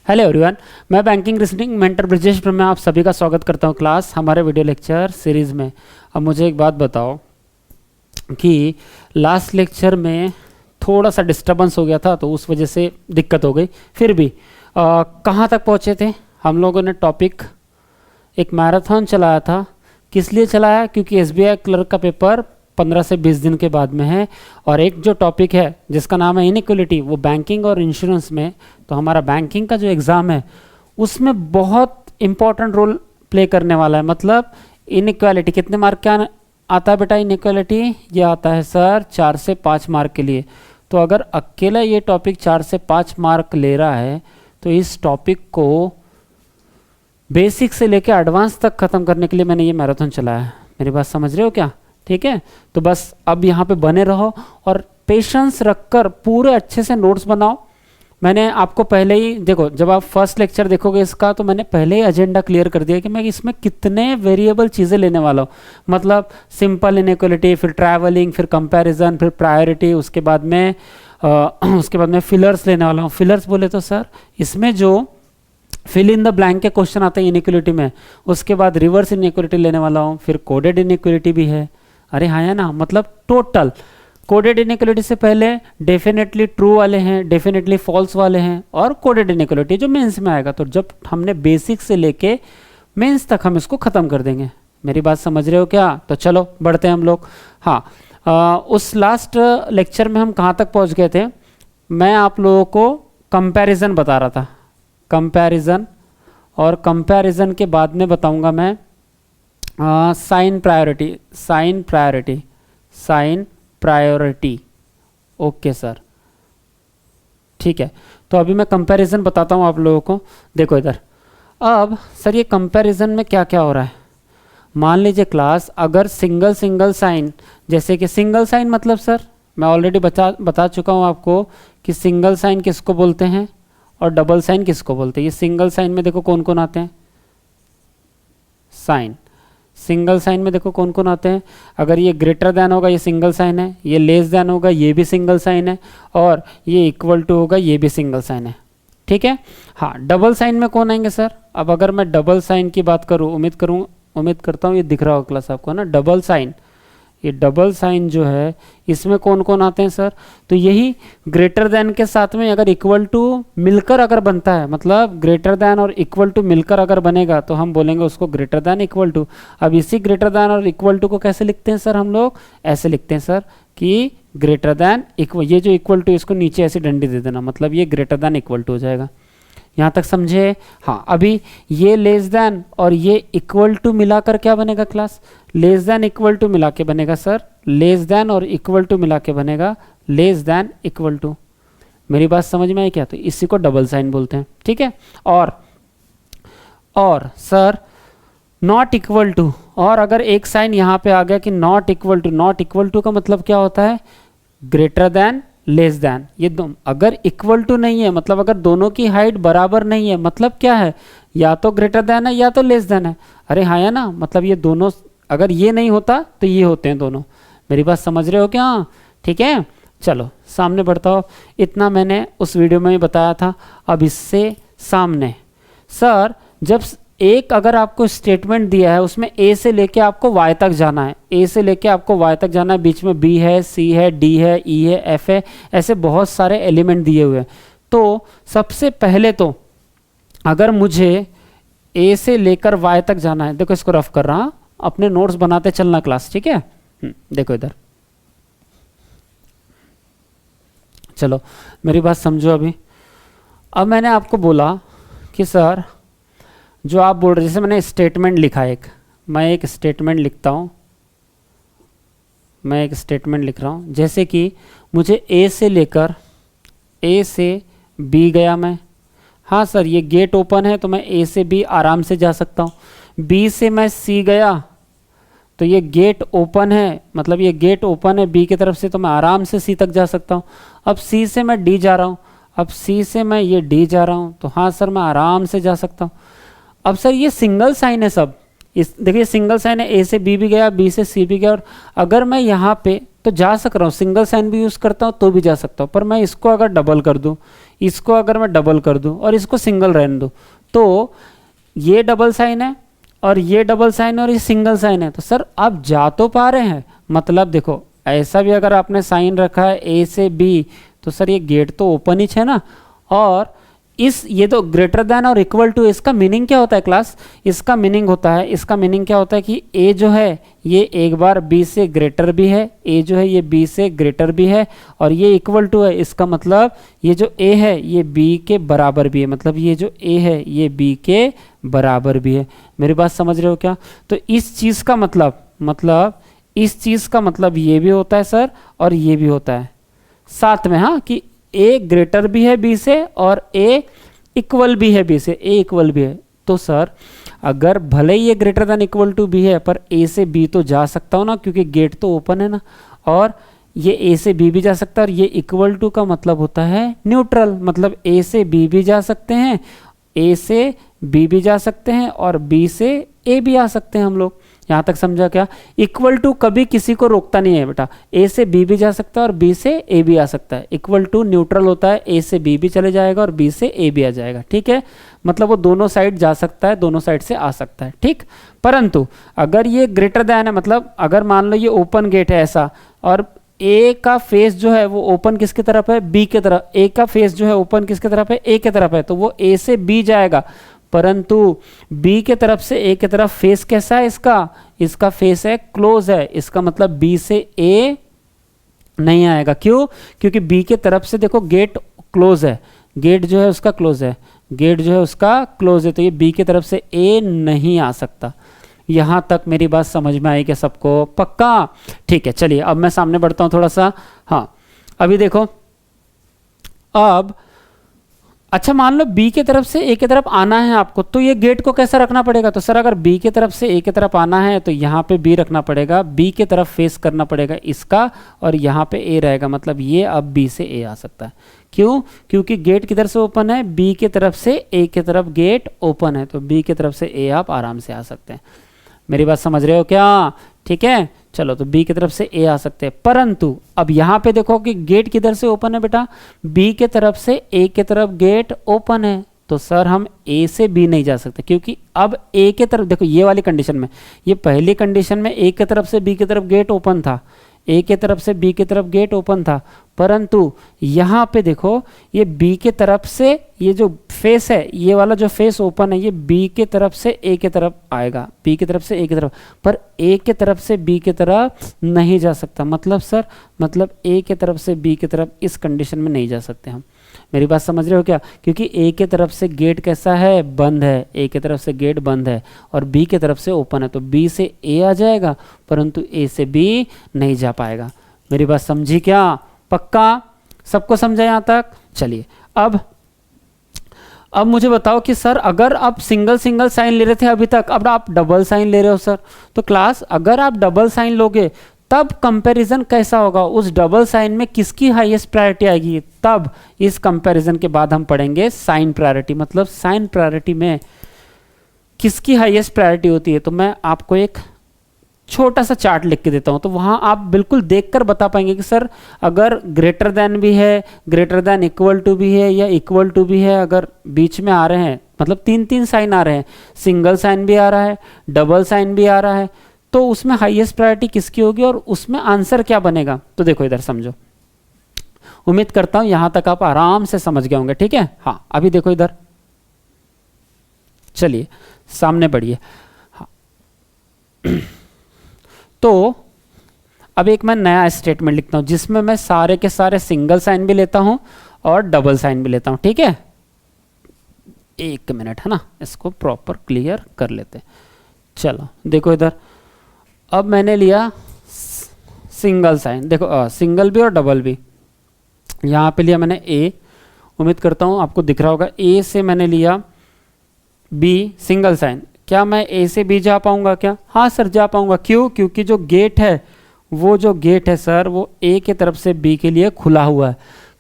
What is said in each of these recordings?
Hello everyone, मैं banking reasoning mentor Brajesh में आप सभी का स्वागत करता हूं क्लास हमारे वीडियो लेक्चर सीरीज़ में। अब मुझे एक बात बताओ कि लास्ट लेक्चर में थोड़ा सा डिस्टरबेंस हो गया था तो उस वजह से दिक्कत हो गई। फिर भी कहाँ तक पहुँचे थे हम लोगों ने? टॉपिक एक मैराथन चलाया था। किस लिए चलाया? क्योंकि एसबीआई क्लर्क का पेपर 15 से 20 दिन के बाद में है और एक जो टॉपिक है जिसका नाम है इनइक्वलिटी, वो बैंकिंग और इंश्योरेंस में, तो हमारा बैंकिंग का जो एग्ज़ाम है उसमें बहुत इंपॉर्टेंट रोल प्ले करने वाला है। मतलब इनइक्वालिटी कितने मार्क का आता है बेटा? इनइक्वालिटी ये आता है सर 4 से 5 मार्क के लिए। तो अगर अकेला ये टॉपिक 4 से 5 मार्क ले रहा है तो इस टॉपिक को बेसिक से लेकर एडवांस तक ख़त्म करने के लिए मैंने ये मैराथन चलाया है। मेरी बात समझ रहे हो क्या? ठीक है, तो बस अब यहाँ पे बने रहो और पेशेंस रखकर पूरे अच्छे से नोट्स बनाओ। मैंने आपको पहले ही देखो, जब आप फर्स्ट लेक्चर देखोगे इसका तो मैंने पहले ही एजेंडा क्लियर कर दिया कि मैं इसमें कितने वेरिएबल चीज़ें लेने वाला हूँ। मतलब सिंपल इनइक्वालिटी, फिर ट्रैवलिंग, फिर कंपैरिजन, फिर प्रायोरिटी, उसके बाद में फिलर्स लेने वाला हूँ। फिलर्स बोले तो सर इसमें जो फिल इन द ब्लैंक के क्वेश्चन आते हैं इनइक्वालिटी में, उसके बाद रिवर्स इनइक्वालिटी लेने वाला हूँ, फिर कोडेड इनइक्वालिटी भी है। अरे हाँ है ना, मतलब टोटल कोडेड इनइक्वालिटी से पहले डेफिनेटली ट्रू वाले हैं, डेफिनेटली फॉल्स वाले हैं और कोडेड इनइक्वालिटी जो मेंस में आएगा। तो जब हमने बेसिक से लेके मेंस तक हम इसको ख़त्म कर देंगे। मेरी बात समझ रहे हो क्या? तो चलो बढ़ते हैं हम लोग। हाँ, उस लास्ट लेक्चर में हम कहाँ तक पहुँच गए थे? मैं आप लोगों को कंपैरिजन बता रहा था, कंपैरिजन, और कंपैरिजन के बाद में बताऊंगा मैं साइन प्रायोरिटी। ओके सर, ठीक है। तो अभी मैं कंपैरिजन बताता हूँ आप लोगों को। देखो इधर, अब सर ये कंपैरिजन में क्या क्या हो रहा है। मान लीजिए क्लास, अगर सिंगल साइन, जैसे कि सिंगल साइन मतलब सर मैं ऑलरेडी बता चुका हूँ आपको कि सिंगल साइन किसको बोलते हैं और डबल साइन किसको बोलते हैं। ये सिंगल साइन में देखो कौन कौन आते हैं, साइन। सिंगल साइन में देखो कौन कौन आते हैं। अगर ये ग्रेटर देन होगा ये सिंगल साइन है, ये लेस देन होगा ये भी सिंगल साइन है, और ये इक्वल टू होगा ये भी सिंगल साइन है। ठीक है। हाँ, डबल साइन में कौन आएंगे सर? अब अगर मैं डबल साइन की बात करूँ, उम्मीद करता हूँ ये दिख रहा होगा क्लास आपको ना, डबल साइन। ये डबल साइन जो है इसमें कौन कौन आते हैं सर? तो यही ग्रेटर देन के साथ में अगर इक्वल टू मिलकर अगर बनता है, मतलब ग्रेटर देन और इक्वल टू मिलकर अगर बनेगा तो हम बोलेंगे उसको ग्रेटर देन इक्वल टू। अब इसी ग्रेटर देन और इक्वल टू को कैसे लिखते हैं सर? हम लोग ऐसे लिखते हैं सर कि ग्रेटर देन इक्वल, ये जो इक्वल टू इसको नीचे ऐसी डंडी दे देना, मतलब ये ग्रेटर देन इक्वल टू हो जाएगा। यहाँ तक समझे? हाँ, अभी ये लेस देन और ये इक्वल टू मिलाकर क्या बनेगा class? Less than equal to मिला के बनेगा सर, लेस देन और इक्वल टू मिला के बनेगा लेस देन इक्वल टू। मेरी बात समझ में आई क्या? तो इसी को डबल साइन बोलते हैं। ठीक है। और सर नॉट इक्वल टू, और अगर एक साइन यहाँ पे आ गया कि नॉट इक्वल टू का मतलब क्या होता है? Greater than less than. ये अगर इक्वल टू नहीं है, मतलब अगर दोनों की हाइट बराबर नहीं है, मतलब क्या है? या तो ग्रेटर देन है या तो लेस देन है। अरे हाँ है ना, मतलब ये दोनों, अगर ये नहीं होता तो ये होते हैं दोनों। मेरी बात समझ रहे हो क्या? ठीक है, चलो सामने बढ़ता हो। इतना मैंने उस वीडियो में ही बताया था। अब इससे सामने सर, जब एक अगर आपको स्टेटमेंट दिया है उसमें ए से लेके आपको वाई तक जाना है, ए से लेके आपको वाई तक जाना है, बीच में बी है, सी है, डी है, ई है, एफ है, ऐसे बहुत सारे एलिमेंट दिए हुए हैं। तो सबसे पहले तो अगर मुझे ए से लेकर वाई तक जाना है, देखो इसको रफ कर रहा हूं, अपने नोट्स बनाते चलना क्लास। ठीक है। देखो इधर, चलो मेरी बात समझो अभी। अब मैंने आपको बोला कि सर जो आप बोल रहे, जैसे मैंने स्टेटमेंट लिखा है, मैं एक स्टेटमेंट लिख रहा हूँ, जैसे कि मुझे ए से लेकर ए से बी गया मैं। हाँ सर, ये गेट ओपन है तो मैं ए से बी आराम से जा सकता हूँ। बी से मैं सी गया तो ये गेट ओपन है, मतलब ये गेट ओपन है बी की तरफ से, तो मैं आराम से सी तक जा सकता हूँ। अब सी से मैं डी जा रहा हूँ, अब सी से मैं ये डी जा रहा हूँ, तो हाँ सर मैं आराम से जा सकता हूँ। अब सर ये सिंगल साइन है सब, इस देखिए सिंगल साइन है, ए से बी भी गया, बी से सी भी गया, और अगर मैं यहाँ पे तो जा सक रहा हूँ, सिंगल साइन भी यूज़ करता हूँ तो भी जा सकता हूँ। पर मैं इसको अगर डबल कर दूँ, इसको अगर मैं डबल कर दूँ और इसको सिंगल रहने दूँ, तो ये डबल साइन है और ये डबल साइन और ये सिंगल साइन है, तो सर आप जा तो पा रहे हैं। मतलब देखो ऐसा भी अगर आपने साइन रखा है ए से बी, तो सर ये गेट तो ओपन ही है ना। और ये तो ग्रेटर देन और इक्वल टू, इसका मीनिंग क्या होता है क्लास? इसका मीनिंग क्या होता है कि ए जो है ये एक बार बी से ग्रेटर भी है, ए जो है ये बी से ग्रेटर भी है, और ये इक्वल टू है। इसका मतलब ये जो ए है ये बी के बराबर भी है, मतलब ये जो ए है ये बी के बराबर भी है। मेरी बात समझ रहे हो क्या? तो इस चीज़ का मतलब ये भी होता है सर और ये भी होता है साथ में, हाँ, कि ए ग्रेटर भी है बी से और ए इक्वल भी है बी से, ए इक्वल भी है। तो सर अगर भले ही ये greater than equal to B है, पर ए से बी तो जा सकता हूँ ना, क्योंकि गेट तो ओपन है ना। और ये ए से बी भी जा सकता है, और ये इक्वल टू का मतलब होता है न्यूट्रल, मतलब ए से बी भी जा सकते हैं, ए से बी भी जा सकते हैं और बी से ए भी आ सकते हैं हम लोग। यहाँ तक समझा क्या? इक्वल टू कभी किसी को रोकता नहीं है बेटा, ए से बी भी जा सकता है और बी से ए भी आ सकता है। इक्वल टू न्यूट्रल होता है, ए से बी भी चले जाएगा और बी से ए भी आ जाएगा, ठीक है। मतलब वो दोनों साइड जा सकता है, दोनों साइड से आ सकता है, ठीक। परंतु अगर ये ग्रेटर दैन है, मतलब अगर मान लो ये ओपन गेट है ऐसा, और ए का फेस जो है वो ओपन किसकी तरफ है? बी की तरफ। ए का फेस जो है ओपन किसकी तरफ है? ए की तरफ है, तो वो ए से बी जाएगा। परंतु बी के तरफ से ए की तरफ फेस कैसा है इसका फेस है क्लोज है, इसका मतलब बी से ए नहीं आएगा। क्यों? क्योंकि बी के तरफ से देखो गेट क्लोज है, गेट जो है उसका क्लोज है, तो ये बी की तरफ से ए नहीं आ सकता। यहां तक मेरी बात समझ में आई क्या सबको? पक्का? ठीक है, चलिए अब मैं सामने बढ़ता हूं थोड़ा सा। हाँ, अभी देखो, अब अच्छा मान लो बी की तरफ से ए की तरफ आना है आपको, तो ये गेट को कैसा रखना पड़ेगा? तो सर अगर बी की तरफ से ए की तरफ आना है तो यहाँ पे बी रखना पड़ेगा, बी की तरफ फेस करना पड़ेगा इसका, और यहाँ पे ए रहेगा, मतलब ये अब बी से ए आ सकता है। क्यों? क्योंकि गेट किधर से ओपन है? बी की तरफ से ए की तरफ गेट ओपन है, तो बी की तरफ से ए आप आराम से आ सकते हैं। मेरी बात समझ रहे हो क्या? ठीक है, चलो, तो बी की तरफ से ए आ सकते हैं। परंतु अब यहाँ पे देखो कि गेट किधर से ओपन है बेटा? बी की तरफ से ए की तरफ गेट ओपन है, तो सर हम ए से बी नहीं जा सकते, क्योंकि अब ए की तरफ देखो, ये वाली कंडीशन में, ये पहली कंडीशन में ए की तरफ से बी की तरफ गेट ओपन था, ए की तरफ से बी की तरफ गेट ओपन था। परंतु यहाँ पे देखो ये बी की तरफ से ये जो फेस है, ये वाला जो फेस ओपन है, ये बी की तरफ से ए की तरफ आएगा, बी की तरफ से ए की तरफ, पर ए की तरफ से बी की तरफ नहीं जा सकता। मतलब सर, मतलब ए की तरफ से बी की तरफ इस कंडीशन में नहीं जा सकते हम। मेरी बात समझ रहे हो क्या? क्योंकि ए की तरफ से गेट कैसा है? बंद है, ए की तरफ से गेट बंद है और बी की तरफ से ओपन है, तो बी से ए आ जाएगा, परंतु ए से बी नहीं जा पाएगा। मेरी बात समझी क्या? पक्का? सबको समझा यहाँ तक? चलिए अब मुझे बताओ कि सर अगर आप सिंगल साइन ले रहे थे अभी तक, अब आप डबल साइन ले रहे हो सर, तो क्लास अगर आप डबल साइन लोगे तब कंपैरिजन कैसा होगा? उस डबल साइन में किसकी हाईएस्ट प्रायोरिटी आएगी? तब इस कंपैरिजन के बाद हम पढ़ेंगे साइन प्रायोरिटी, मतलब साइन प्रायोरिटी में किसकी हाईएस्ट प्रायोरिटी होती है। तो मैं आपको एक छोटा सा चार्ट लिख के देता हूं, तो वहां आप बिल्कुल देखकर बता पाएंगे कि सर अगर ग्रेटर देन भी है, ग्रेटर देन इक्वल टू भी है, या इक्वल टू भी है, अगर बीच में आ रहे हैं, मतलब तीन साइन आ रहे हैं, सिंगल साइन भी आ रहा है, डबल साइन भी आ रहा है, तो उसमें हाईएस्ट प्रायोरिटी किसकी होगी और उसमें आंसर क्या बनेगा? तो देखो इधर समझो, उम्मीद करता हूं यहां तक आप आराम से समझ गए होंगे, ठीक है। हाँ, अभी देखो इधर, चलिए सामने बढ़िए। हाँ तो अब एक मैं नया स्टेटमेंट लिखता हूं जिसमें मैं सारे के सारे सिंगल साइन भी लेता हूं और डबल साइन भी लेता हूं, ठीक है। एक मिनट, है ना, इसको प्रॉपर क्लियर कर लेते हैं। चलो देखो इधर, अब मैंने लिया सिंगल साइन, देखो सिंगल भी और डबल भी। यहाँ पे लिया मैंने ए, उम्मीद करता हूँ आपको दिख रहा होगा। ए से मैंने लिया बी सिंगल साइन। क्या मैं ए से बी जा पाऊंगा क्या? हाँ सर जा पाऊंगा। क्यों? क्योंकि जो गेट है, वो जो गेट है सर, वो ए के तरफ से बी के लिए खुला हुआ है।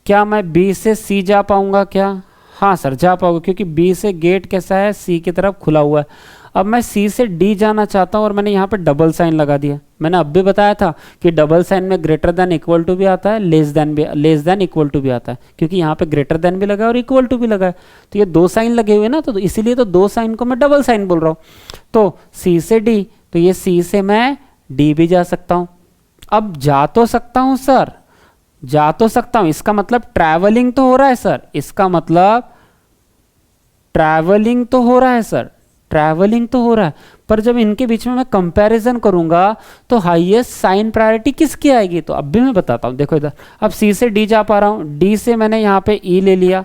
क्या मैं बी से सी जा पाऊंगा क्या? हाँ सर जा पाऊंगा, क्योंकि बी से गेट कैसा है? सी की तरफ खुला हुआ है। अब मैं सी से डी जाना चाहता हूँ और मैंने यहाँ पे डबल साइन लगा दिया। मैंने अब भी बताया था कि डबल साइन में ग्रेटर देन इक्वल टू भी आता है, लेस देन इक्वल टू भी आता है, क्योंकि यहाँ पे ग्रेटर देन भी लगा है और इक्वल टू भी लगा है। तो ये दो साइन लगे हुए ना, तो इसीलिए तो दो साइन को मैं डबल साइन बोल रहा हूँ। तो सी से डी, तो ये सी से मैं डी भी जा सकता हूँ। अब जा तो सकता हूँ सर, जा तो सकता हूँ, इसका मतलब ट्रैवलिंग तो हो रहा है सर, इसका मतलब ट्रैवलिंग तो हो रहा है सर, ट्रैवलिंग तो हो रहा है। पर जब इनके बीच में मैं कंपैरिजन करूंगा तो हाईएस्ट साइन प्रायोरिटी किसकी आएगी? तो अब भी मैं बताता हूं, देखो इधर, अब सी से डी जा पा रहा हूं, डी से मैंने यहाँ पे ई ले लिया।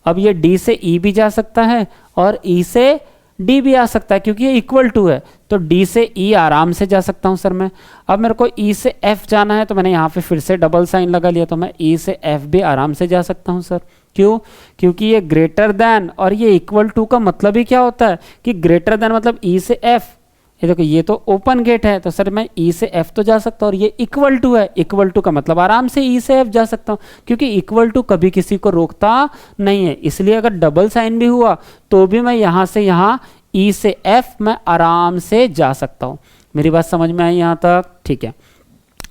अब ये डी से ई भी जा सकता है और ई से डी भी आ सकता है, क्योंकि ये इक्वल टू है, तो डी से ई आराम से जा सकता हूं सर मैं। अब मेरे को ई से एफ जाना है, तो मैंने यहाँ पे फिर से डबल साइन लगा लिया, तो मैं ई से एफ भी आराम से जा सकता हूं सर। क्यों? क्योंकि ये ग्रेटर देन और ये इक्वल टू का मतलब ही क्या होता है कि ग्रेटर देन मतलब ई से एफ। ये देखो, ये तो ओपन गेट है, तो सर मैं ई से एफ तो जा सकता हूँ, और ये इक्वल टू है, इक्वल टू का मतलब आराम से ई से एफ जा सकता हूँ, क्योंकि इक्वल टू कभी किसी को रोकता नहीं है। इसलिए अगर डबल साइन भी हुआ तो भी मैं यहाँ से यहाँ ई से एफ मैं आराम से जा सकता हूँ। मेरी बात समझ में आई यहाँ तक? ठीक है।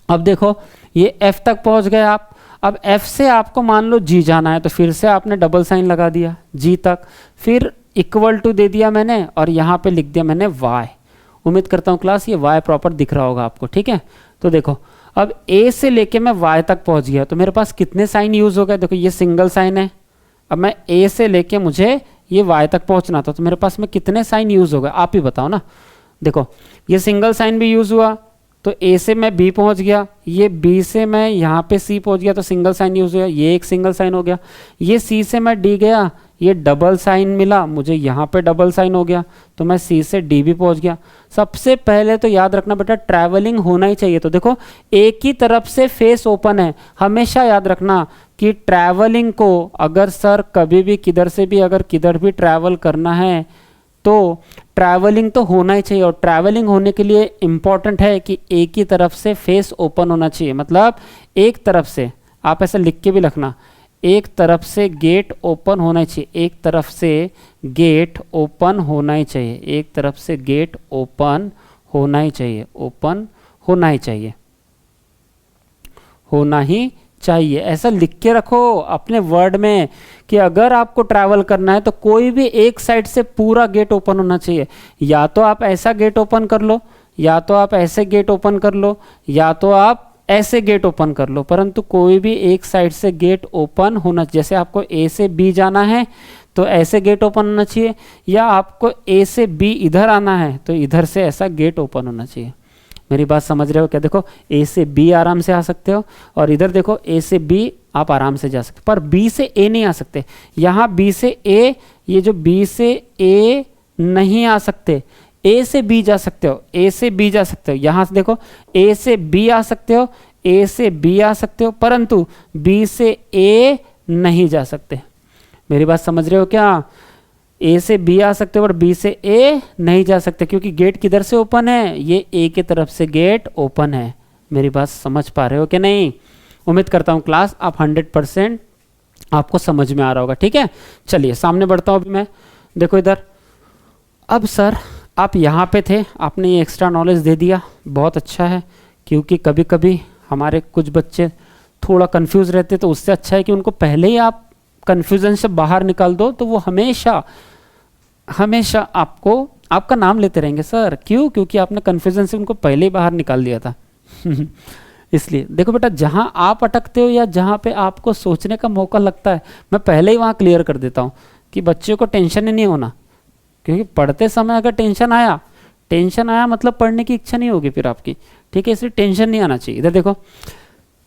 अब देखो, ये एफ तक पहुँच गए आप। अब एफ से आपको मान लो जी जाना है, तो फिर से आपने डबल साइन लगा दिया जी तक, फिर इक्वल टू दे दिया मैंने और यहाँ पे लिख दिया मैंने वाई। उम्मीद करता हूँ क्लास ये वाई प्रॉपर दिख रहा होगा आपको, ठीक है। तो देखो, अब ए से लेके मैं वाई तक पहुँच गया, तो मेरे पास कितने साइन यूज हो गए? देखो, ये सिंगल साइन है। अब मैं ए से लेके मुझे ये वाई तक पहुँचना था, तो मेरे पास में कितने साइन यूज हो गए? आप ही बताओ ना। देखो, ये सिंगल साइन भी यूज हुआ, तो ए से मैं बी पहुंच गया, ये बी से मैं यहाँ पे सी पहुंच गया, तो सिंगल साइन यूज हुआ, ये एक सिंगल साइन हो गया। ये सी से मैं डी गया, ये डबल साइन मिला मुझे, यहाँ पे डबल साइन हो गया, तो मैं सी से डी भी पहुंच गया। सबसे पहले तो याद रखना बेटा, ट्रैवलिंग होना ही चाहिए। तो देखो, एक ही तरफ से फेस ओपन है, हमेशा याद रखना कि ट्रैवलिंग को अगर सर कभी भी किधर से भी अगर किधर भी ट्रैवल करना है तो ट्रैवलिंग तो होना ही चाहिए। और ट्रैवलिंग होने के लिए इम्पॉर्टेंट है कि एक ही तरफ से फेस ओपन होना चाहिए, मतलब एक तरफ से, आप ऐसा लिख के भी रखना, एक तरफ से गेट ओपन होना चाहिए, एक तरफ से गेट ओपन होना ही चाहिए, एक तरफ से गेट ओपन होना ही चाहिए, ओपन होना ही चाहिए, होना ही चाहिए। ऐसा लिख के रखो अपने वर्ड में कि अगर आपको ट्रैवल करना है तो कोई भी एक साइड से पूरा गेट ओपन होना चाहिए। या तो आप ऐसा गेट ओपन कर लो, या तो आप ऐसे गेट ओपन कर लो, या तो आप ऐसे गेट ओपन कर लो, परंतु कोई भी एक साइड से गेट ओपन होना। जैसे आपको ए से बी जाना है तो ऐसे गेट ओपन होना चाहिए, या आपको ए से बी इधर आना है तो इधर से ऐसा गेट ओपन होना चाहिए। मेरी बात समझ रहे हो क्या? देखो, ए से बी आराम से आ सकते हो, और इधर देखो ए से बी आप आराम से जा सकते, पर बी से ए नहीं आ सकते। यहाँ बी से ए, ये जो बी से ए नहीं आ सकते, ए से बी जा सकते हो, ए से बी जा सकते हो। यहाँ से देखो, ए से बी आ सकते हो, ए से बी आ सकते हो, परंतु बी से ए नहीं जा सकते। मेरी बात समझ रहे हो क्या? ए से बी आ सकते हो और बी से ए नहीं जा सकते, क्योंकि गेट किधर से ओपन है? ये ए की तरफ से गेट ओपन है। मेरी बात समझ पा रहे हो कि नहीं? उम्मीद करता हूँ क्लास आप 100% आपको समझ में आ रहा होगा, ठीक है। चलिए सामने बढ़ता हूँ अभी मैं। देखो इधर, अब सर आप यहाँ पे थे, आपने ये एक्स्ट्रा नॉलेज दे दिया, बहुत अच्छा है, क्योंकि कभी कभी हमारे कुछ बच्चे थोड़ा कंफ्यूज रहते, तो उससे अच्छा है कि उनको पहले ही आप कंफ्यूजन से बाहर निकाल दो, तो वो हमेशा हमेशा आपको आपका नाम लेते रहेंगे सर। क्यों? क्योंकि आपने कंफ्यूजन से उनको पहले ही बाहर निकाल दिया था। इसलिए देखो बेटा, जहां आप अटकते हो या जहां पे आपको सोचने का मौका लगता है, मैं पहले ही वहां क्लियर कर देता हूं कि बच्चे को टेंशन ही नहीं होना, क्योंकि पढ़ते समय अगर टेंशन आया मतलब पढ़ने की इच्छा नहीं होगी फिर आपकी, ठीक है। इसलिए टेंशन नहीं आना चाहिए। इधर देखो,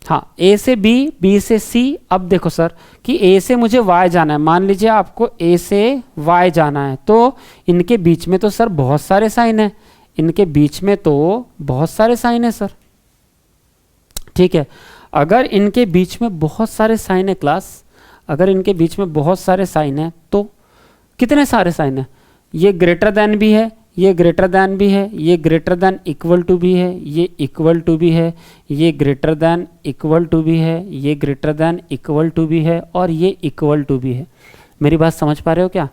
हाँ, ए से बी, बी से सी। अब देखो सर कि ए से मुझे वाई जाना है, मान लीजिए आपको ए से वाई जाना है, तो इनके बीच में तो सर बहुत सारे साइन है, इनके बीच में तो बहुत सारे साइन है सर, ठीक है। अगर इनके बीच में बहुत सारे साइन है क्लास, अगर इनके बीच में बहुत सारे साइन है तो कितने सारे साइन है? ये ग्रेटर देन भी है, ये ग्रेटर देन भी है, ये ग्रेटर देन इक्वल टू भी है, ये इक्वल टू भी है, ये ग्रेटर देन इक्वल टू भी है, ये ग्रेटर देन इक्वल टू भी है, और ये इक्वल टू भी है। मेरी बात समझ पा रहे हो क्या?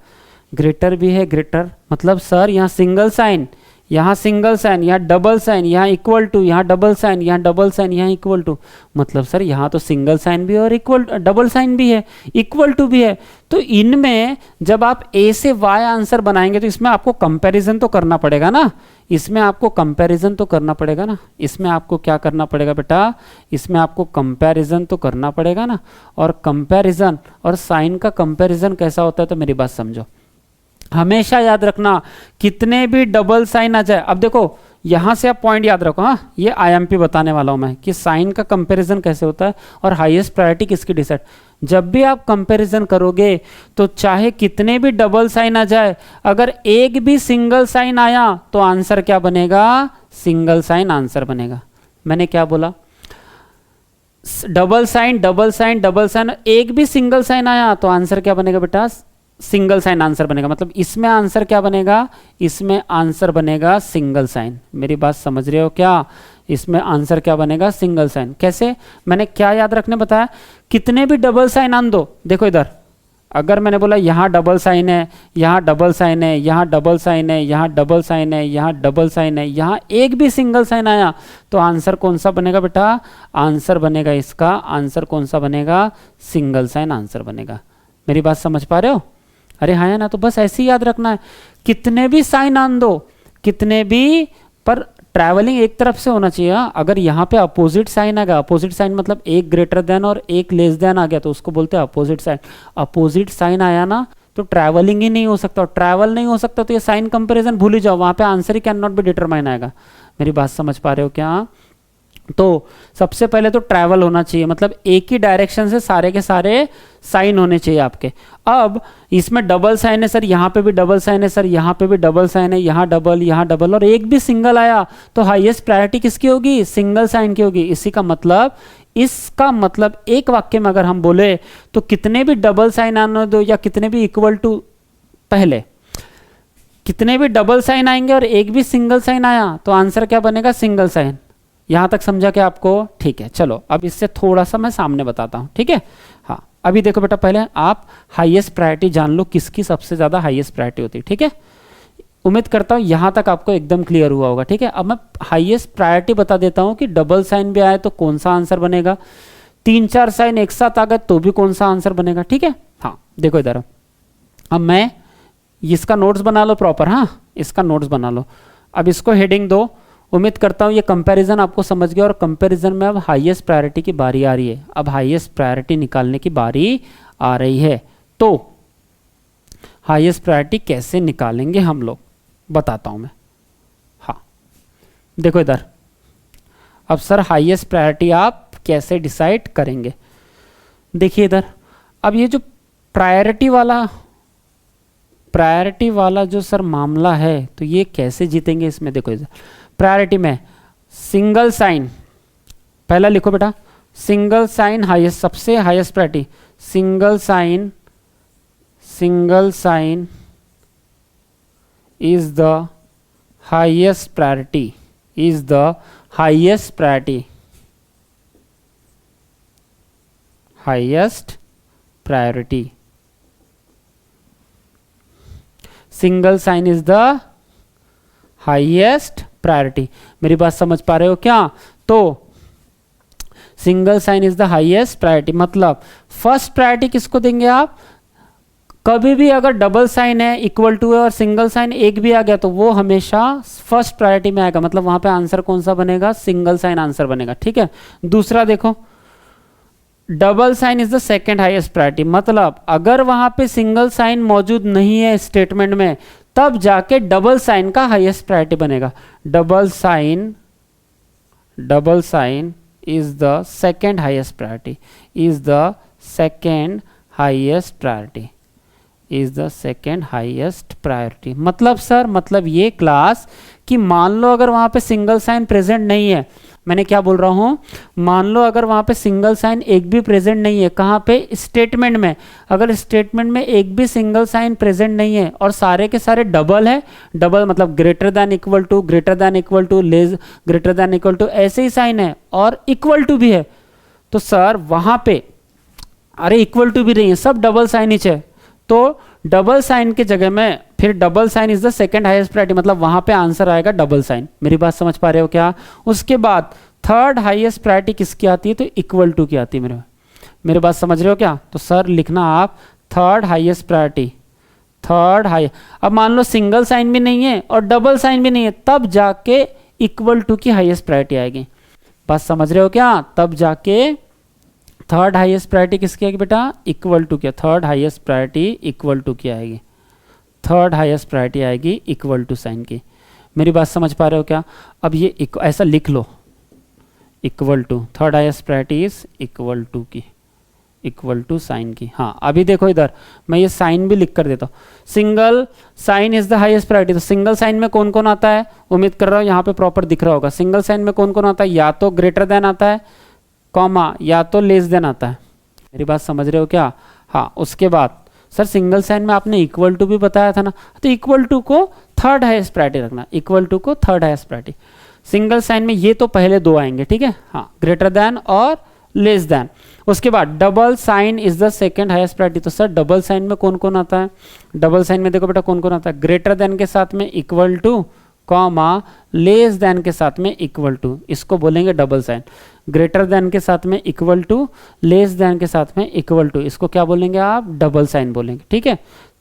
ग्रेटर भी है, ग्रेटर मतलब सर यहाँ सिंगल साइन, यहाँ सिंगल साइन, यहाँ डबल साइन, यहाँ इक्वल टू, यहाँ डबल साइन, यहाँ डबल साइन, यहाँ इक्वल टू, मतलब सर यहाँ तो सिंगल साइन भी है और इक्वल डबल साइन भी है, इक्वल टू भी है। तो इनमें जब आप ए से वाई आंसर बनाएंगे तो इसमें आपको कंपैरिजन तो करना पड़ेगा ना, इसमें आपको कंपैरिजन तो करना पड़ेगा ना, इसमें आपको क्या करना पड़ेगा बेटा, इसमें आपको कंपैरिजन तो करना पड़ेगा ना। और कंपैरिजन और साइन का कंपैरिजन कैसा होता है, तो मेरी बात समझो, हमेशा याद रखना कितने भी डबल साइन आ जाए। अब देखो यहां से आप पॉइंट याद रखो, हाँ ये आईएमपी बताने वाला हूं मैं कि साइन का कंपैरिजन कैसे होता है और हाईएस्ट प्रायोरिटी किसकी डिसाइड। जब भी आप कंपैरिजन करोगे तो चाहे कितने भी डबल साइन आ जाए, अगर एक भी सिंगल साइन आया तो आंसर क्या बनेगा, सिंगल साइन आंसर बनेगा। मैंने क्या बोला, double sign double sign double sign, एक भी सिंगल साइन आया तो आंसर क्या बनेगा बेटा, सिंगल साइन आंसर बनेगा। मतलब इसमें आंसर क्या बनेगा, इसमें आंसर बनेगा सिंगल साइन। मेरी बात समझ रहे हो क्या, इसमें आंसर क्या बनेगा, सिंगल साइन। कैसे, मैंने क्या याद रखने बताया, कितने भी डबल साइन आन दो। देखो इधर अगर मैंने बोला यहाँ डबल साइन है, यहाँ डबल साइन है, यहाँ डबल साइन है, यहाँ डबल साइन है, यहाँ डबल साइन है, यहाँ एक भी सिंगल साइन आया तो आंसर कौन सा बनेगा बेटा, आंसर बनेगा इसका, आंसर कौन सा बनेगा, सिंगल साइन आंसर बनेगा। मेरी बात समझ पा रहे हो, अरे हाँ या ना, तो बस ऐसे ही याद रखना है, कितने भी साइन आन दो, कितने भी, पर ट्रैवलिंग एक तरफ से होना चाहिए। अगर यहाँ पे अपोजिट साइन आ गया, अपोजिट साइन मतलब एक ग्रेटर देन और एक लेस देन आ गया तो उसको बोलते हैं अपोजिट साइन। अपोजिट साइन आया ना तो ट्रैवलिंग ही नहीं हो सकता, और ट्रैवल नहीं हो सकता तो ये साइन कंपैरिजन भूल ही जाओ, वहाँ पे answer he can not be determine आएगा। मेरी बात समझ पा रहे हो क्या, तो सबसे पहले तो ट्रैवल होना चाहिए, मतलब एक ही डायरेक्शन से सारे के सारे साइन होने चाहिए आपके। अब इसमें डबल साइन है सर, यहाँ पे भी डबल साइन है सर, यहाँ पे भी डबल साइन है, यहाँ डबल और एक भी सिंगल आया तो हाईएस्ट प्रायोरिटी किसकी होगी, सिंगल साइन की होगी। इसका मतलब एक वाक्य में अगर हम बोले तो कितने भी डबल साइन आने दो या कितने भी इक्वल टू, पहले कितने भी डबल साइन आएंगे और एक भी सिंगल साइन आया तो आंसर क्या बनेगा, सिंगल साइन। यहां तक समझा क्या आपको, ठीक है। चलो अब इससे थोड़ा सा मैं सामने बताता हूं, ठीक है। हाँ अभी देखो बेटा, पहले आप हाईएस्ट प्रायोरिटी जान लो, किसकी सबसे ज्यादा हाईएस्ट प्रायोरिटी होती है, ठीक है। उम्मीद करता हूं यहां तक आपको एकदम क्लियर हुआ होगा, ठीक है। अब मैं हाईएस्ट प्रायोरिटी बता देता हूं कि डबल साइन भी आए तो कौन सा आंसर बनेगा, 3-4 साइन एक साथ आ गए तो भी कौन सा आंसर बनेगा, ठीक है। हाँ देखो इधर, अब मैं इसका नोट्स बना लो प्रॉपर, हाँ इसका नोट्स बना लो। अब इसको हेडिंग दो। उम्मीद करता हूं ये कंपैरिजन आपको समझ गया, और कंपैरिजन में अब हाईएस्ट प्रायोरिटी की बारी आ रही है। अब हाईएस्ट प्रायोरिटी निकालने की बारी आ रही है, तो हाईएस्ट प्रायोरिटी कैसे निकालेंगे हम लोग, बताता हूं मैं। हाँ देखो इधर, अब सर हाईएस्ट प्रायोरिटी आप कैसे डिसाइड करेंगे, देखिए इधर। अब ये जो प्रायोरिटी वाला जो सर मामला है, तो ये कैसे जीतेंगे इसमें, देखो इधर प्रायोरिटी में सिंगल साइन, पहला लिखो बेटा, सिंगल साइन हाईएस्ट, सबसे highest priority, single sign is the highest priority, single sign is the highest priority. मेरी बात समझ पा रहे हो क्या, तो single sign is the highest priority, मतलब फर्स्ट प्रायोरिटी किसको देंगे आप, कभी भी अगर डबल साइन है, इक्वल टू है और सिंगल साइन एक भी आ गया तो वो हमेशा फर्स्ट प्रायोरिटी में आएगा, मतलब वहां पे आंसर कौन सा बनेगा, सिंगल साइन आंसर बनेगा, ठीक है। दूसरा देखो, double sign is the second highest priority, मतलब अगर वहां पे सिंगल साइन मौजूद नहीं है स्टेटमेंट में, तब जाके डबल साइन का हाईएस्ट प्रायोरिटी बनेगा। Double sign is the second highest priority, मतलब सर, मतलब ये क्लास कि मान लो अगर वहां पे सिंगल साइन प्रेजेंट नहीं है, मैंने क्या बोल रहा हूं, मान लो अगर वहां पे सिंगल साइन एक भी प्रेजेंट नहीं है, कहां पे, स्टेटमेंट में। अगर स्टेटमेंट में एक भी सिंगल साइन प्रेजेंट नहीं है और सारे के सारे डबल है, डबल मतलब greater than equal to, less greater than equal to, ऐसे ही साइन है, और इक्वल टू भी है, तो सर वहां पे, अरे इक्वल टू भी नहीं है, सब डबल साइन ही है, तो डबल साइन के जगह में फिर double sign is the second highest priority, मतलब वहां पे आंसर आएगा डबल साइन। मेरी बात समझ पा रहे हो क्या? उसके बाद थर्ड हाईएस्ट प्रायोरिटी किसकी आती है? तो इक्वल टू की आती है। मेरे बात समझ रहे हो क्या? तो सर लिखना आप third highest priority, third high. अब मान लो सिंगल साइन भी नहीं है और डबल साइन भी नहीं है, तब जाके इक्वल टू की हाईएस्ट प्रायोरिटी आएगी। बात समझ रहे हो क्या? तब जाके थर्ड हाईएस्ट प्रायोरिटी किसकी आएगी बेटा? इक्वल टू की। Third highest priority equal to की आएगी, थर्ड हाईएस्ट प्रायोरिटी आएगी इक्वल टू साइन की। मेरी बात समझ पा रहे हो क्या? अब ये ऐसा लिख लो, equal to, third highest priority is equal to की, इक्वल टू साइन की। हाँ अभी देखो इधर मैं ये साइन भी लिख कर देता हूँ। Single sign is the highest priority. तो सिंगल साइन में कौन कौन आता है? उम्मीद कर रहा हूँ यहाँ पे प्रॉपर दिख रहा होगा। सिंगल साइन में कौन कौन आता है? या तो ग्रेटर देन आता है, कॉमा, या तो लेस देन आता है। मेरी बात समझ रहे हो क्या? हाँ उसके बाद सर सिंगल साइन में आपने इक्वल टू भी बताया था ना, तो इक्वल टू को थर्ड हाईएस्ट प्रायोरिटी रखना, इक्वल टू को third highest priority. Single sign में ये तो पहले दो आएंगे, ठीक है? हाँ, ग्रेटर देन और लेस देन। उसके बाद double sign is the second highest priority. तो सर डबल साइन में कौन कौन आता है? डबल साइन में देखो बेटा कौन कौन आता है? ग्रेटर देन के साथ में equal to, comma, less than के साथ में इक्वल टू, इसको बोलेंगे डबल साइन। ग्रेटर देन के साथ में इक्वल टू, लेस देन के साथ में इक्वल टू, इसको क्या बोलेंगे आप? डबल साइन बोलेंगे, ठीक है?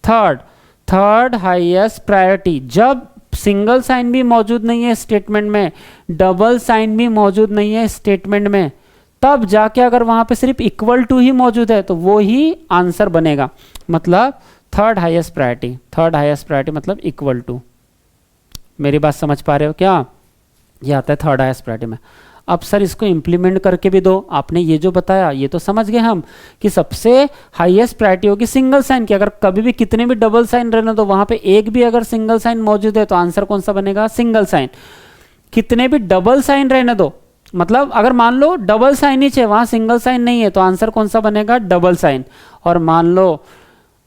थर्ड हाईएस्ट प्रायोरिटी, जब सिंगल साइन भी मौजूद नहीं है स्टेटमेंट में, डबल साइन भी मौजूद नहीं है स्टेटमेंट में, तब जाके अगर वहां पे सिर्फ इक्वल टू ही मौजूद है तो वो ही आंसर बनेगा, मतलब third highest priority. Third highest priority मतलब इक्वल टू। मेरी बात समझ पा रहे हो क्या? ये आता है थर्ड हाईएस्ट प्रायोरिटी में। अब सर इसको इंप्लीमेंट करके भी दो। आपने ये जो बताया ये तो समझ गए हम कि सबसे हाईएस्ट प्रायोरिटी होगी सिंगल साइन की। अगर कभी भी कितने भी डबल साइन रहने दो, वहां पे एक भी अगर सिंगल साइन मौजूद है तो आंसर कौन सा बनेगा? Single sign. कितने भी डबल साइन रहने दो, मतलब अगर मान लो डबल साइन ही है, वहां सिंगल साइन नहीं है, तो आंसर कौन सा बनेगा? Double sign. और मान लो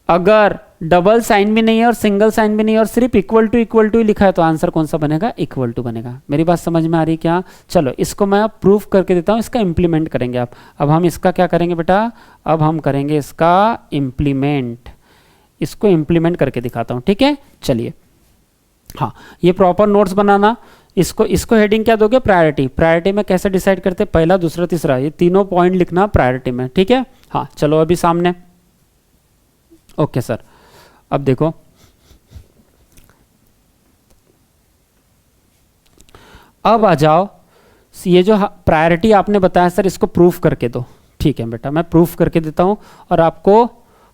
अगर डबल साइन भी नहीं है और सिंगल साइन भी नहीं है और सिर्फ इक्वल टू ही लिखा है, तो आंसर कौन सा बनेगा? इक्वल टू बनेगा। मेरी बात समझ में आ रही क्या? चलो इसको मैं अब प्रूफ करके देता हूं, इसका इंप्लीमेंट करेंगे आप। अब हम इसका क्या करेंगे बेटा? अब हम करेंगे इसका इंप्लीमेंट। इसको इंप्लीमेंट करके दिखाता हूं, ठीक है? चलिए, हाँ ये प्रॉपर नोट्स बनाना। इसको हेडिंग क्या दोगे? प्रायोरिटी। प्रायोरिटी में कैसे डिसाइड करते? पहला, दूसरा, तीसरा, ये तीनों पॉइंट लिखना प्रायोरिटी में, ठीक है? हाँ चलो अभी सामने। ओके सर, अब देखो अब आ जाओ, ये जो प्रायोरिटी आपने बताया सर इसको प्रूफ करके दो। ठीक है बेटा, मैं प्रूफ करके देता हूं और आपको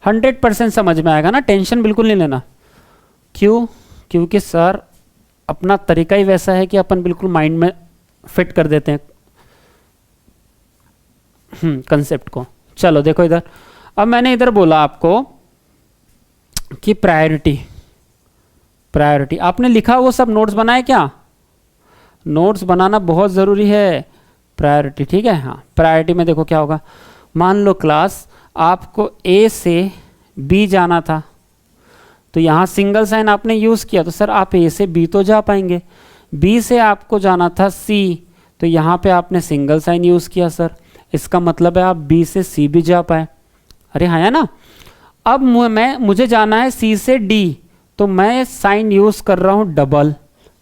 100% समझ में आएगा ना, टेंशन बिल्कुल नहीं लेना। क्यों? क्योंकि सर अपना तरीका ही वैसा है कि अपन बिल्कुल माइंड में फिट कर देते हैं कंसेप्ट को। चलो देखो इधर, अब मैंने इधर बोला आपको कि प्रायोरिटी आपने लिखा, वो सब नोट्स बनाए क्या? नोट्स बनाना बहुत ज़रूरी है। प्रायोरिटी, ठीक है? हाँ, प्रायोरिटी में देखो क्या होगा। मान लो क्लास आपको ए से बी जाना था, तो यहाँ सिंगल साइन आपने यूज़ किया, तो सर आप ए से बी तो जा पाएंगे। बी से आपको जाना था सी, तो यहाँ पे आपने सिंगल साइन यूज़ किया सर, इसका मतलब है आप बी से सी भी जा पाए। अरे हाँ है ना? अब मुझे जाना है सी से डी, तो मैं साइन यूज़ कर रहा हूँ डबल।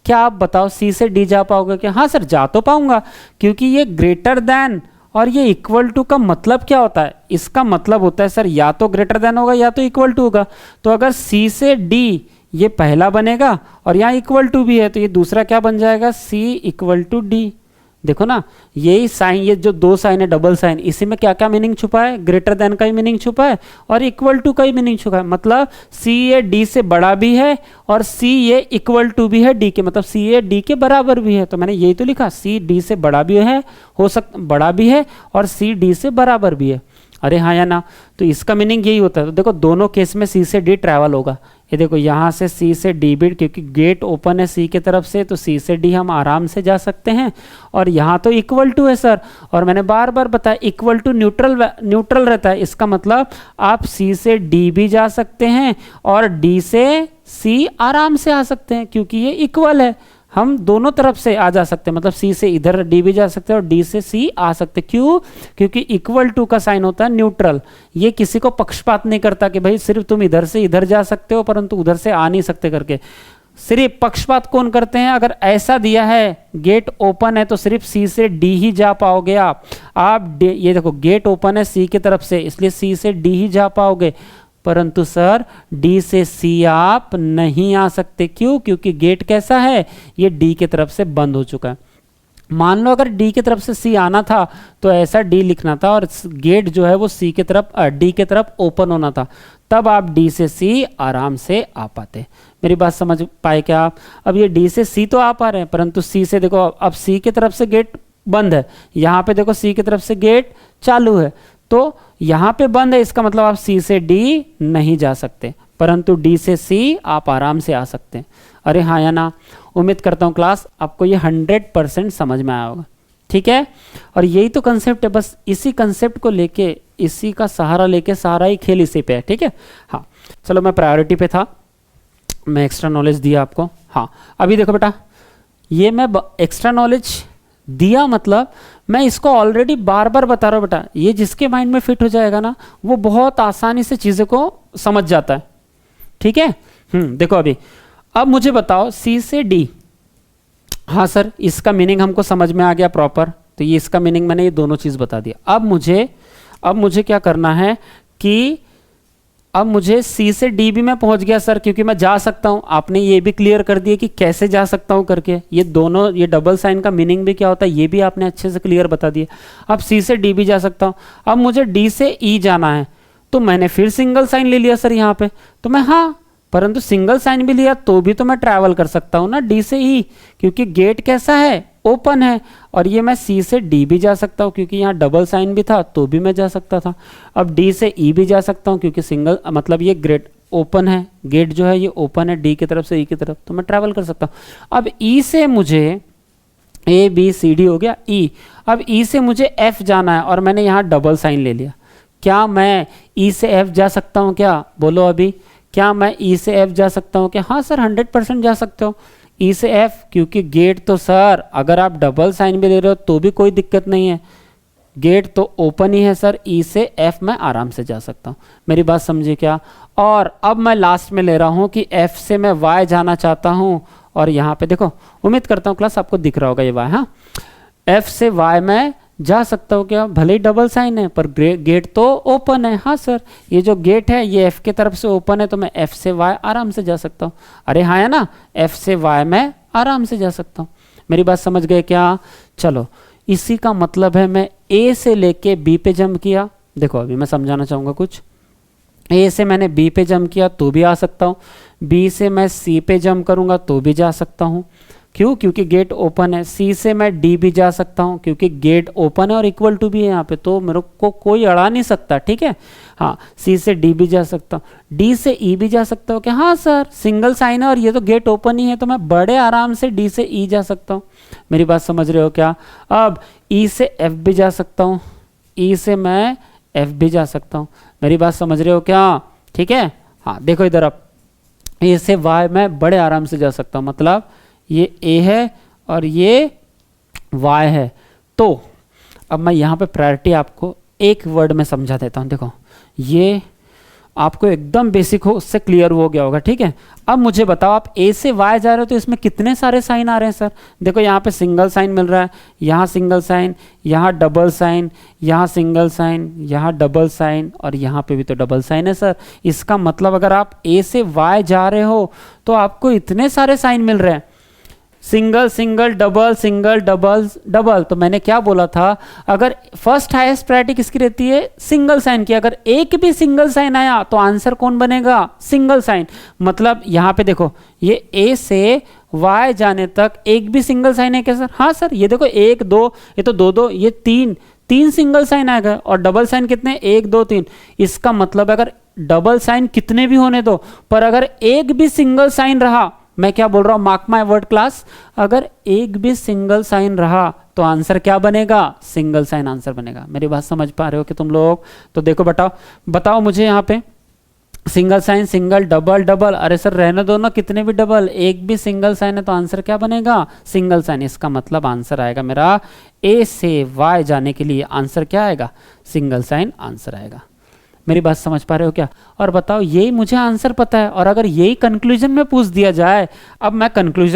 क्या आप बताओ सी से डी जा पाओगे क्या? हाँ सर जा तो पाऊंगा, क्योंकि ये ग्रेटर देन और ये इक्वल टू का मतलब क्या होता है? इसका मतलब होता है सर या तो ग्रेटर देन होगा या तो इक्वल टू होगा। तो अगर सी से डी ये पहला बनेगा और यहाँ इक्वल टू भी है, तो ये दूसरा क्या बन जाएगा? सी इक्वल टू डी। देखो ना, यही साइन, ये जो दो साइन है डबल साइन, इसी में क्या क्या मीनिंग छुपा है? ग्रेटर देन का ही मीनिंग छुपा है और इक्वल टू का ही मीनिंग छुपा है। मतलब सी ये डी से बड़ा भी है और सी ये इक्वल टू भी है डी के, मतलब सी ये डी के बराबर भी है। तो मैंने यही तो लिखा, सी डी से बड़ा भी है, हो सकता बड़ा भी है, और सी डी से बराबर भी है। अरे हाँ या ना? तो इसका मीनिंग यही होता है। तो देखो दोनों केस में सी से डी ट्रैवल होगा। ये देखो यहाँ से सी से डी भी, क्योंकि गेट ओपन है सी की तरफ से, तो सी से डी हम आराम से जा सकते हैं। और यहाँ तो इक्वल टू है सर, और मैंने बार बार बताया इक्वल टू न्यूट्रल रहता है। इसका मतलब आप सी से डी भी जा सकते हैं और डी से सी आराम से आ सकते हैं, क्योंकि ये इक्वल है। हम दोनों तरफ से आ जा सकते हैं, मतलब सी से इधर डी भी जा सकते हैं और डी से सी आ सकते। क्यों? क्योंकि इक्वल टू का साइन होता है न्यूट्रल, ये किसी को पक्षपात नहीं करता कि भाई सिर्फ तुम इधर से इधर जा सकते हो परंतु उधर से आ नहीं सकते करके। सिर्फ पक्षपात कौन करते हैं? अगर ऐसा दिया है गेट ओपन है तो सिर्फ सी से डी ही जा पाओगे आप ये देखो गेट ओपन है सी की तरफ से, इसलिए सी से डी ही जा पाओगे, परंतु सर डी से सी आप नहीं आ सकते। क्यों? क्योंकि गेट कैसा है, ये डी की तरफ से बंद हो चुका है। मान लो अगर डी की तरफ से सी आना था तो ऐसा डी लिखना था और गेट जो है वो सी की तरफ डी की तरफ ओपन होना था, तब आप डी से सी आराम से आ पाते। मेरी बात समझ पाए क्या आप? अब ये डी से सी तो आ पा रहे हैं परंतु सी से देखो, अब सी की तरफ से गेट बंद है, यहाँ पे देखो सी की तरफ से गेट चालू है, तो यहाँ पे बंद है, इसका मतलब आप सी से डी नहीं जा सकते, परंतु डी से सी आप आराम से आ सकते हैं। अरे हाँ या ना? उम्मीद करता हूँ क्लास आपको ये 100% समझ में आया होगा। ठीक है, और यही तो कंसेप्ट है, बस इसी कंसेप्ट को लेके, इसी का सहारा लेके सारा ही खेल इसी पे है। ठीक है, हाँ चलो, मैं प्रायोरिटी पे था, मैं एक्स्ट्रा नॉलेज दिया आपको। हाँ अभी देखो बेटा, ये मैं एक्स्ट्रा नॉलेज दिया मतलब मैं इसको ऑलरेडी बार बार बता रहा हूँ बेटा, ये जिसके माइंड में फिट हो जाएगा ना वो बहुत आसानी से चीज़ों को समझ जाता है। ठीक है, देखो अभी, अब मुझे बताओ सी से डी, हाँ सर इसका मीनिंग हमको समझ में आ गया प्रॉपर, तो ये इसका मीनिंग मैंने ये दोनों चीज़ बता दिया। अब मुझे क्या करना है कि अब मुझे सी से डी भी मैं पहुंच गया सर, क्योंकि मैं जा सकता हूं। आपने ये भी क्लियर कर दिया कि कैसे जा सकता हूं करके, ये दोनों, ये डबल साइन का मीनिंग भी क्या होता है ये भी आपने अच्छे से क्लियर बता दिया। अब सी से डी भी जा सकता हूं। अब मुझे डी से ई जाना है तो मैंने फिर सिंगल साइन ले लिया सर यहाँ पे, तो मैं हाँ, परंतु सिंगल साइन भी लिया तो भी तो मैं ट्रैवल कर सकता हूँ ना डी से ई, क्योंकि गेट कैसा है, ओपन है। और ये मैं सी से डी भी जा सकता हूँ क्योंकि यहाँ डबल साइन भी था तो भी मैं जा सकता था। अब डी से ई भी जा सकता हूँ क्योंकि सिंगल, मतलब ये गेट ओपन है, गेट जो है ये ओपन है डी की तरफ से ई की तरफ, तो मैं ट्रैवल कर सकता हूँ। अब ई से मुझे ए बी सी डी हो गया ई, अब ई से मुझे एफ जाना है और मैंने यहाँ डबल साइन ले लिया। क्या मैं ई से एफ जा सकता हूँ? क्या बोलो अभी, क्या मैं ई से एफ जा सकता हूँ? क्या हाँ सर 100% जा सकते हो ई से एफ, क्योंकि गेट तो सर अगर आप डबल साइन भी ले रहे हो तो भी कोई दिक्कत नहीं है, गेट तो ओपन ही है सर, ई से एफ मैं आराम से जा सकता हूँ। मेरी बात समझिए क्या? और अब मैं लास्ट में ले रहा हूँ कि एफ से मैं वाई जाना चाहता हूँ, और यहाँ पे देखो, उम्मीद करता हूँ क्लास आपको दिख रहा होगा ये वाई, हाँ एफ से वाई मैं जा सकता हूँ क्या, भले ही डबल साइन है पर गेट तो ओपन है। हाँ सर, ये जो गेट है ये एफ की तरफ से ओपन है तो मैं एफ से वाई आराम से जा सकता हूँ। अरे हाँ है ना, एफ से वाई मैं आराम से जा सकता हूँ। मेरी बात समझ गए क्या? चलो, इसी का मतलब है मैं ए से लेके बी पे जंप किया। देखो अभी मैं समझाना चाहूँगा कुछ, ए से मैंने बी पे जंप किया तो भी आ सकता हूँ, बी से मैं सी पे जंप करूँगा तो भी जा सकता हूँ। क्यों? क्योंकि गेट ओपन है। सी से मैं डी भी जा सकता हूँ क्योंकि गेट ओपन है और इक्वल टू भी है यहाँ पे, तो मेरे को कोई अड़ा नहीं सकता। ठीक है, हाँ सी से डी भी जा सकता हूँ, डी से ई भी जा सकता हूँ। क्या हाँ सर, सिंगल साइन है और ये तो गेट ओपन ही है तो मैं बड़े आराम से डी से ई जा सकता हूँ। मेरी बात समझ रहे हो क्या? अब ई से एफ भी जा सकता हूँ, ई से मैं एफ भी जा सकता हूँ। मेरी बात समझ रहे हो क्या? ठीक है, हाँ देखो इधर, अब ए से वाई मैं बड़े आराम से जा सकता हूँ, मतलब ये ए है और ये वाई है। तो अब मैं यहाँ पे प्रायोरिटी आपको एक वर्ड में समझा देता हूँ। देखो ये आपको एकदम बेसिक हो, उससे क्लियर हो गया होगा। ठीक है, अब मुझे बताओ, आप ए से वाई जा रहे हो तो इसमें कितने सारे साइन आ रहे हैं सर? देखो यहाँ पे सिंगल साइन मिल रहा है, यहाँ सिंगल साइन, यहाँ डबल साइन, यहाँ सिंगल साइन, यहाँ डबल साइन, और यहाँ पे भी तो डबल साइन है सर। इसका मतलब अगर आप ए से वाई जा रहे हो तो आपको इतने सारे साइन मिल रहे हैं, single single double single double double. तो मैंने क्या बोला था, अगर फर्स्ट हाईएस्ट प्रायोरिटी किसकी रहती है? सिंगल साइन की। अगर एक भी सिंगल साइन आया तो आंसर कौन बनेगा? Single sign. मतलब यहाँ पे देखो, ये ए से वाई जाने तक एक भी सिंगल साइन है क्या सर? हाँ सर, ये देखो एक दो, ये तो दो दो, ये तीन सिंगल साइन आएगा, और डबल साइन कितने? एक दो तीन। इसका मतलब अगर डबल साइन कितने भी होने दो, पर अगर एक भी सिंगल साइन रहा, मैं क्या बोल रहा हूं, मार्क माय वर्ड क्लास, अगर एक भी सिंगल साइन रहा तो आंसर क्या बनेगा? सिंगल साइन आंसर बनेगा। मेरी बात समझ पा रहे हो कि तुम लोग? तो देखो बताओ मुझे यहाँ पे single sign single, double double, अरे सर रहने दो ना, कितने भी डबल, एक भी सिंगल साइन है तो आंसर क्या बनेगा, सिंगल साइन। इसका मतलब आंसर आएगा मेरा ए से वाई जाने के लिए आंसर क्या आएगा, सिंगल साइन आंसर आएगा। मेरी बात समझ पा रहे हो क्या? और बताओ, यही मुझे आंसर पता है, और अगर यही कंक्लूजन में पूछ दिया जाए, अब मैं कंक्लूजन